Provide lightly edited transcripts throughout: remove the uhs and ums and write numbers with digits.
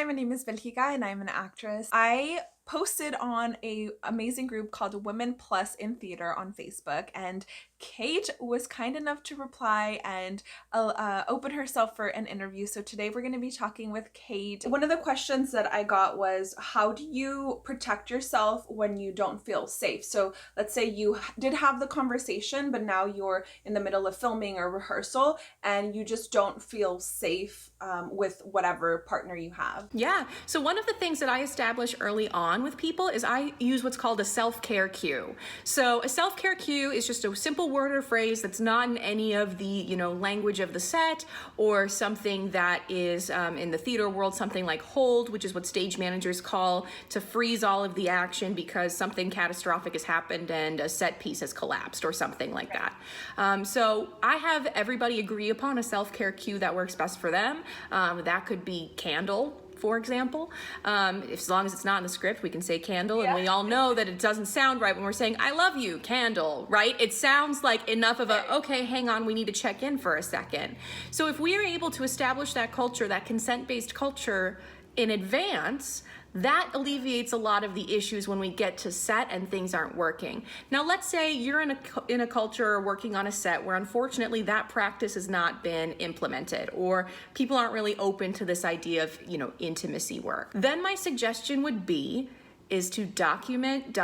Hi, my name is Belgica and I'm an actress. I posted on a amazing group called Women Plus in Theater on Facebook, and Kate was kind enough to reply and open herself for an interview. So today we're going to be talking with Kate. One of the questions that I got was, how do you protect yourself when you don't feel safe? So let's say you did have the conversation, but now you're in the middle of filming or rehearsal and you just don't feel safe with whatever partner you have. Yeah. So one of the things that I establish early on with people is I use what's called a self-care cue. So a self-care cue is just a simple word or phrase that's not in any of the, language of the set, or something that is in the theater world, something like hold, which is what stage managers call to freeze all of the action because something catastrophic has happened and a set piece has collapsed or something like that. So I have everybody agree upon a self-care cue that works best for them. That could be candle, for example. As long as it's not in the script, we can say candle, and we all know that it doesn't sound right when we're saying, I love you, candle, right? It sounds like enough of a, okay, hang on, we need to check in for a second. So if we are able to establish that culture, that consent-based culture in advance, that alleviates a lot of the issues when we get to set and things aren't working. Now, let's say you're in a culture or working on a set where unfortunately that practice has not been implemented, or people aren't really open to this idea of, intimacy work. Then my suggestion would be is to document.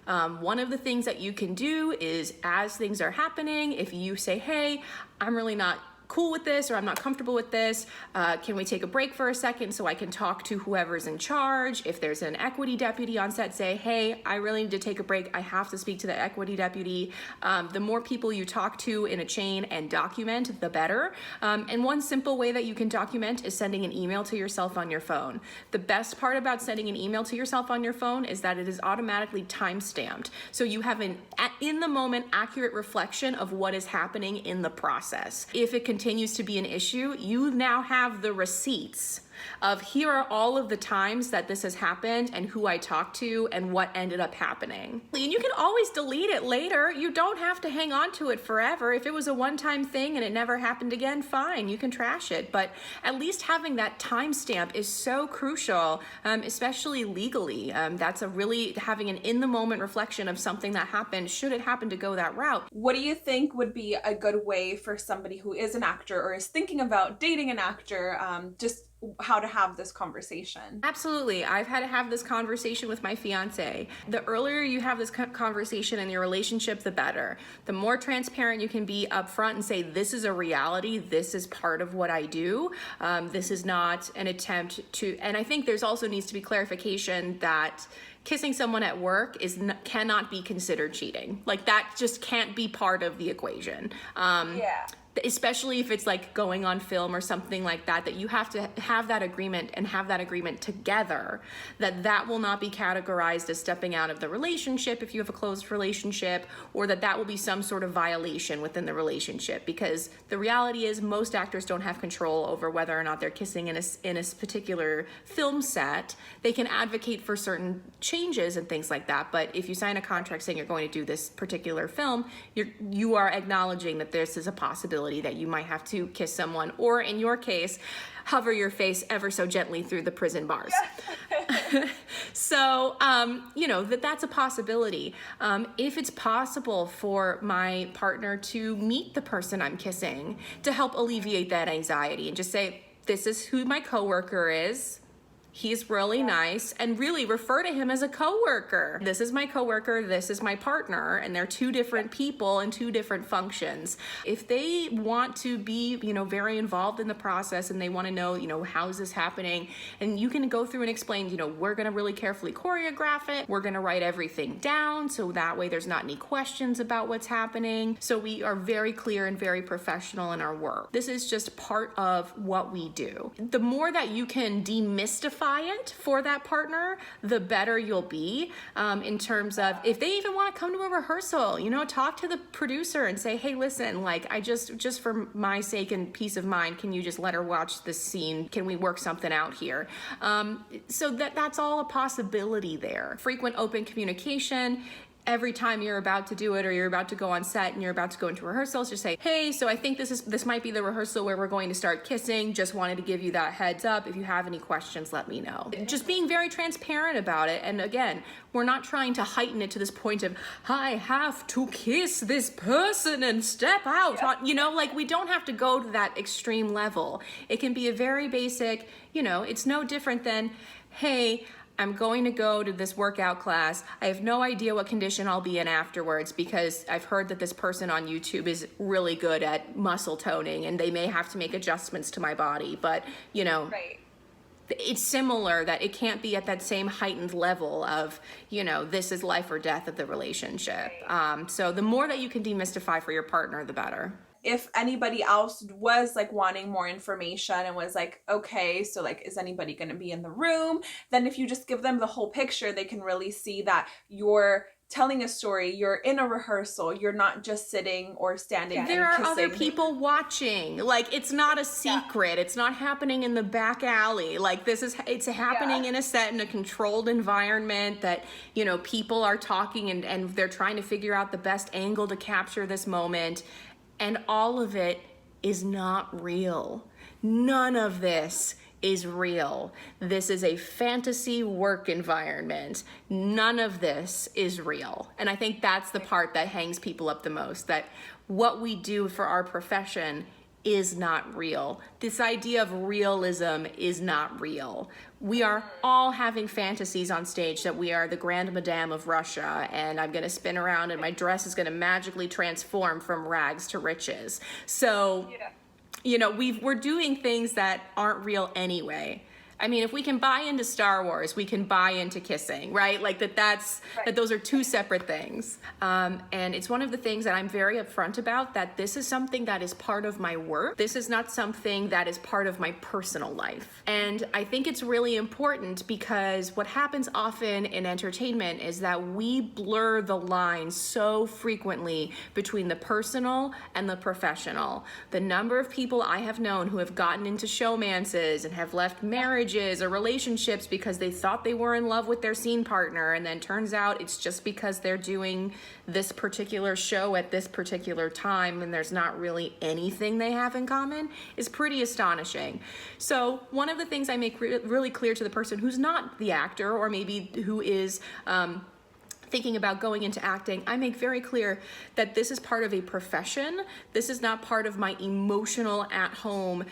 One of the things that you can do is, as things are happening, if you say, hey, I'm really not cool with this, or I'm not comfortable with this, can we take a break for a second so I can talk to whoever's in charge? If there's an equity deputy on set, say, hey, I really need to take a break, I have to speak to the equity deputy. The more people you talk to in a chain and document, the better. And one simple way that you can document is sending an email to yourself on your phone. The best part about sending an email to yourself on your phone is that it is automatically time-stamped. So you have an in the moment accurate reflection of what is happening in the process. If it continues to be an issue, you now have the receipts of, here are all of the times that this has happened and who I talked to and what ended up happening. And you can always delete it later. You don't have to hang on to it forever. If it was a one-time thing and it never happened again, fine, you can trash it. But at least having that timestamp is so crucial, especially legally. That's having an in-the-moment reflection of something that happened, should it happen to go that route. What do you think would be a good way for somebody who is an actor or is thinking about dating an actor, just how to have this conversation? Absolutely. I've had to have this conversation with my fiance. The earlier you have this conversation in your relationship, the better. The more transparent you can be upfront and say, this is a reality, this is part of what I do. This is not an attempt to, and I think there's also needs to be clarification that kissing someone at work cannot be considered cheating. Like, that just can't be part of the equation. Especially if it's like going on film or something like that, that you have to have that agreement and have that agreement together, that will not be categorized as stepping out of the relationship if you have a closed relationship, or that will be some sort of violation within the relationship. Because the reality is, most actors don't have control over whether or not they're kissing in a particular film set. They can advocate for certain changes and things like that, but if you sign a contract saying you're going to do this particular film, you are acknowledging that this is a possibility that you might have to kiss someone, or in your case, hover your face ever so gently through the prison bars. So, that's a possibility. If it's possible for my partner to meet the person I'm kissing to help alleviate that anxiety and just say, this is who my coworker is. He's really nice, and really refer to him as a coworker. This is my coworker, this is my partner, and they're two different people and two different functions. If they want to be, very involved in the process and they want to know, how is this happening? And you can go through and explain, we're going to really carefully choreograph it. We're going to write everything down so that way there's not any questions about what's happening. So we are very clear and very professional in our work. This is just part of what we do. The more that you can demystify it for that partner, the better you'll be, in terms of, if they even want to come to a rehearsal, talk to the producer and say, hey, listen, like, I just for my sake and peace of mind, can you just let her watch this scene? Can we work something out here? So that's all a possibility there. Frequent open communication every time you're about to do it or you're about to go on set and you're about to go into rehearsals, just say, hey, so I think this might be the rehearsal where we're going to start kissing. Just wanted to give you that heads up. If you have any questions, let me know. Just being very transparent about it. And again, we're not trying to heighten it to this point of, I have to kiss this person and step out. Yeah. You know, like we don't have to go to that extreme level. It can be a very basic, you know, it's no different than, hey, I'm going to go to this workout class. I have no idea what condition I'll be in afterwards because I've heard that this person on YouTube is really good at muscle toning and they may have to make adjustments to my body. But, you know, Right. it's similar that it can't be at that same heightened level of, you know, this is life or death of the relationship. So the more that you can demystify for your partner, the better. If anybody else was like wanting more information and was like, okay, so like, is anybody going to be in the room? Then if you just give them the whole picture, they can really see that you're telling a story, you're in a rehearsal, you're not just sitting or standing There and are kissing. other people watching. Like, it's not a secret. It's not happening in the back alley. Like, it's happening in a set in a controlled environment that, you know, people are talking and they're trying to figure out the best angle to capture this moment. And all of it is not real. None of this is real. This is a fantasy work environment. None of this is real. And I think that's the part that hangs people up the most, that what we do for our profession is not real. This idea of realism is not real. We are all having fantasies on stage that we are the Grand Madame of Russia and I'm gonna spin around and my dress is gonna magically transform from rags to riches. So, you know, we're doing things that aren't real anyway. I mean, if we can buy into Star Wars, we can buy into kissing, right? Like that those are two separate things. And it's one of the things that I'm very upfront about, that this is something that is part of my work. This is not something that is part of my personal life. And I think it's really important because what happens often in entertainment is that we blur the line so frequently between the personal and the professional. The number of people I have known who have gotten into showmances and have left marriages or relationships because they thought they were in love with their scene partner, and then turns out it's just because they're doing this particular show at this particular time and there's not really anything they have in common, is pretty astonishing. So one of the things I make really clear to the person who's not the actor or maybe who is thinking about going into acting, I make very clear that this is part of a profession. This is not part of my emotional at-home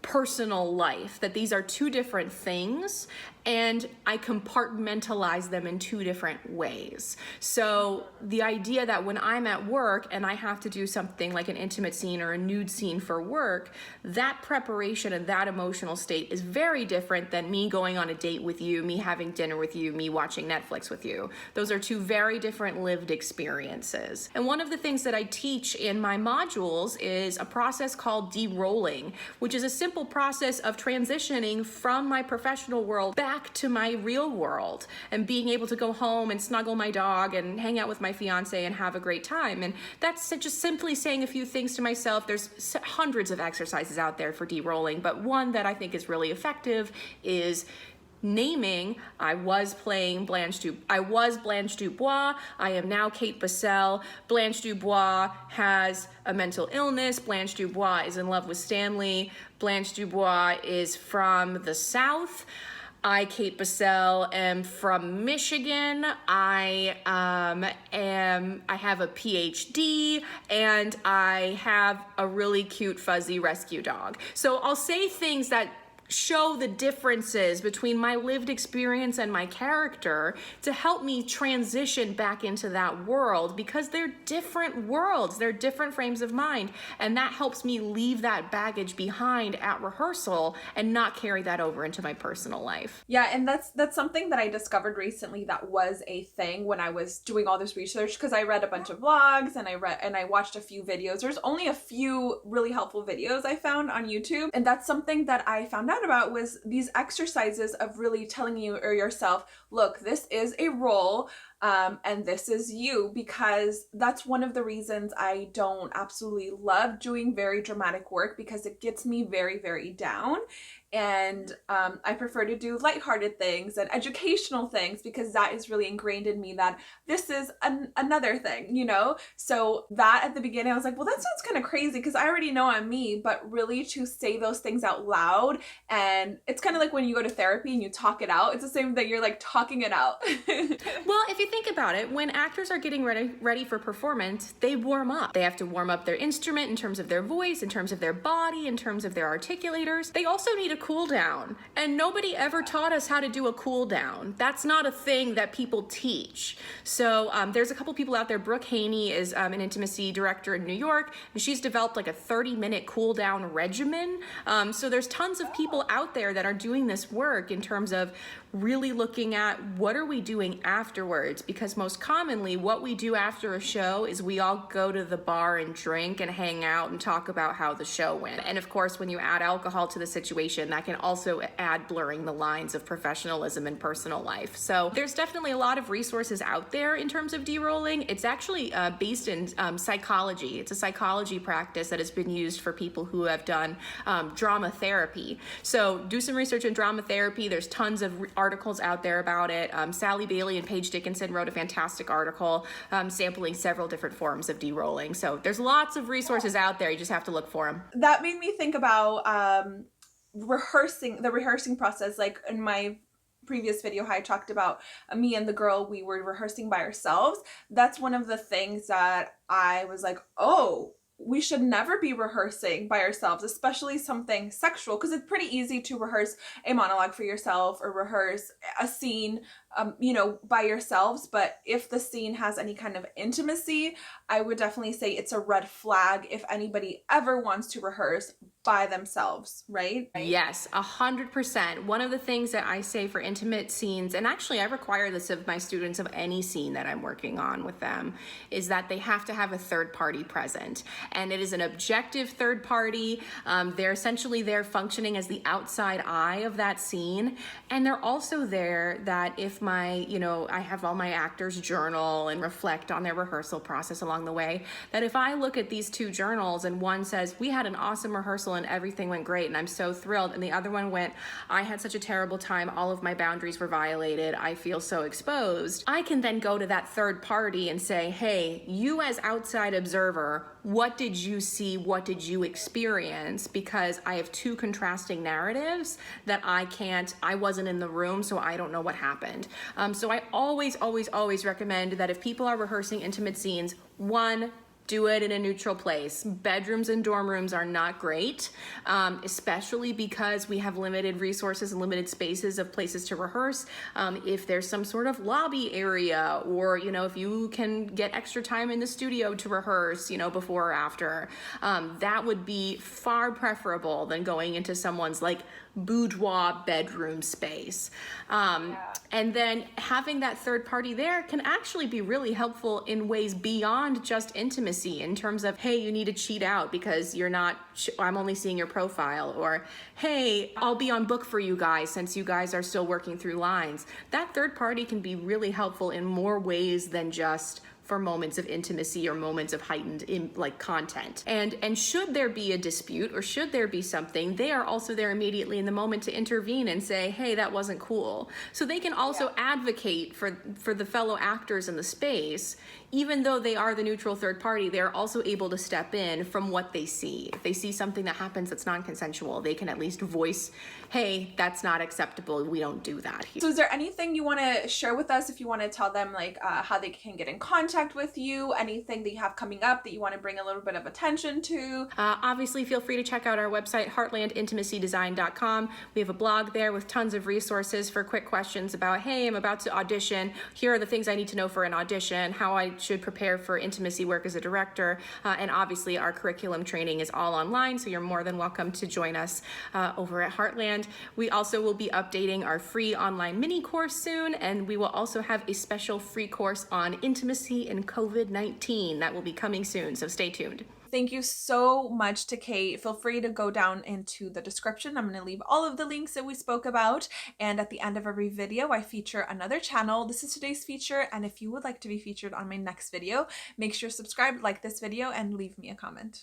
personal life, that these are two different things and I compartmentalize them in two different ways. So the idea that when I'm at work and I have to do something like an intimate scene or a nude scene for work, that preparation and that emotional state is very different than me going on a date with you, me having dinner with you, me watching Netflix with you. Those are two very different lived experiences. And one of the things that I teach in my modules is a process called de-rolling, which is a simple process of transitioning from my professional world back to my real world and being able to go home and snuggle my dog and hang out with my fiance and have a great time. And that's just simply saying a few things to myself. There's hundreds of exercises out there for de-rolling, but one that I think is really effective is naming, I was Blanche Dubois, I am now Kate Busselle. Blanche Dubois has a mental illness. Blanche Dubois is in love with Stanley. Blanche Dubois is from the South. I, Kate Busselle, am from Michigan. I have a Ph.D. and I have a really cute fuzzy rescue dog. So I'll say things that show the differences between my lived experience and my character to help me transition back into that world, because they're different worlds, they're different frames of mind, and that helps me leave that baggage behind at rehearsal and not carry that over into my personal life. Yeah, and that's something that I discovered recently that was a thing when I was doing all this research, because I read a bunch of blogs and I watched a few videos. There's only a few really helpful videos I found on YouTube, and that's something that I found out about was these exercises of really telling you or yourself, look, this is a role. and this is you, because that's one of the reasons I don't absolutely love doing very dramatic work, because it gets me very, very down. And I prefer to do lighthearted things and educational things, because that is really ingrained in me that this is another thing, you know? So that at the beginning, I was like, well, that sounds kind of crazy because I already know I'm me, but really to say those things out loud, and it's kind of like when you go to therapy and you talk it out, it's the same thing, you're like talking it out. Well, if you think about it, when actors are getting ready for performance, they warm up. They have to warm up their instrument in terms of their voice, in terms of their body, in terms of their articulators. They also need a cool down. And nobody ever taught us how to do a cool down. That's not a thing that people teach. So there's a couple people out there. Brooke Haney is an intimacy director in New York, and she's developed like a 30-minute cool down regimen. So there's tons of people out there that are doing this work in terms of really looking at what are we doing afterwards, because most commonly what we do after a show is we all go to the bar and drink and hang out and talk about how the show went. And of course, when you add alcohol to the situation, that can also add blurring the lines of professionalism and personal life. So there's definitely a lot of resources out there in terms of de-rolling. It's actually based in psychology. It's a psychology practice that has been used for people who have done drama therapy. So do some research in drama therapy. There's tons of articles out there about it. Sally Bailey and Paige Dickinson wrote a fantastic article sampling several different forms of de-rolling. So there's lots of resources out there. You just have to look for them. That made me think about the rehearsing process. Like in my previous video, how I talked about me and the girl, we were rehearsing by ourselves. That's one of the things that I was like, oh, we should never be rehearsing by ourselves, especially something sexual, because it's pretty easy to rehearse a monologue for yourself or rehearse a scene, by yourselves. But if the scene has any kind of intimacy, I would definitely say it's a red flag if anybody ever wants to rehearse by themselves, right? Yes, 100%. One of the things that I say for intimate scenes, and actually I require this of my students of any scene that I'm working on with them, is that they have to have a third party present. And it is an objective third party. They're essentially there functioning as the outside eye of that scene. And they're also there that if I have all my actors journal and reflect on their rehearsal process along the way, that if I look at these two journals and one says, we had an awesome rehearsal and everything went great and I'm so thrilled, and the other one went, I had such a terrible time, all of my boundaries were violated, I feel so exposed, I can then go to that third party and say, hey, you as outside observer, what did you see? What did you experience? Because I have two contrasting narratives that I wasn't in the room, so I don't know what happened. So I always recommend that if people are rehearsing intimate scenes, one, do it in a neutral place. Bedrooms and dorm rooms are not great, especially because we have limited resources and limited spaces of places to rehearse. If there's some sort of lobby area, or if you can get extra time in the studio to rehearse, before or after, that would be far preferable than going into someone's boudoir bedroom space. And then having that third party there can actually be really helpful in ways beyond just intimacy, in terms of, hey, you need to cheat out because I'm only seeing your profile, or hey, I'll be on book for you guys since you guys are still working through lines. That third party can be really helpful in more ways than just for moments of intimacy or moments of heightened content. And should there be a dispute or should there be something, they are also there immediately in the moment to intervene and say, hey, that wasn't cool. So they can also advocate for the fellow actors in the space. Even though they are the neutral third party, they're also able to step in from what they see. If they see something that happens that's non-consensual, they can at least voice, hey, that's not acceptable, we don't do that here. So is there anything you want to share with us, if you want to tell them how they can get in contact with you, anything that you have coming up that you want to bring a little bit of attention to? Obviously, feel free to check out our website, heartlandintimacydesign.com. We have a blog there with tons of resources for quick questions about, hey, I'm about to audition, here are the things I need to know for an audition, how I should prepare for intimacy work as a director, and obviously our curriculum training is all online, so you're more than welcome to join us over at Heartland. We also will be updating our free online mini course soon, and we will also have a special free course on intimacy and COVID-19 that will be coming soon, so stay tuned. Thank you so much to Kate. Feel free to go down into the description. I'm going to leave all of the links that we spoke about. And at the end of every video, I feature another channel. This is today's feature. And if you would like to be featured on my next video, make sure to subscribe, like this video, and leave me a comment.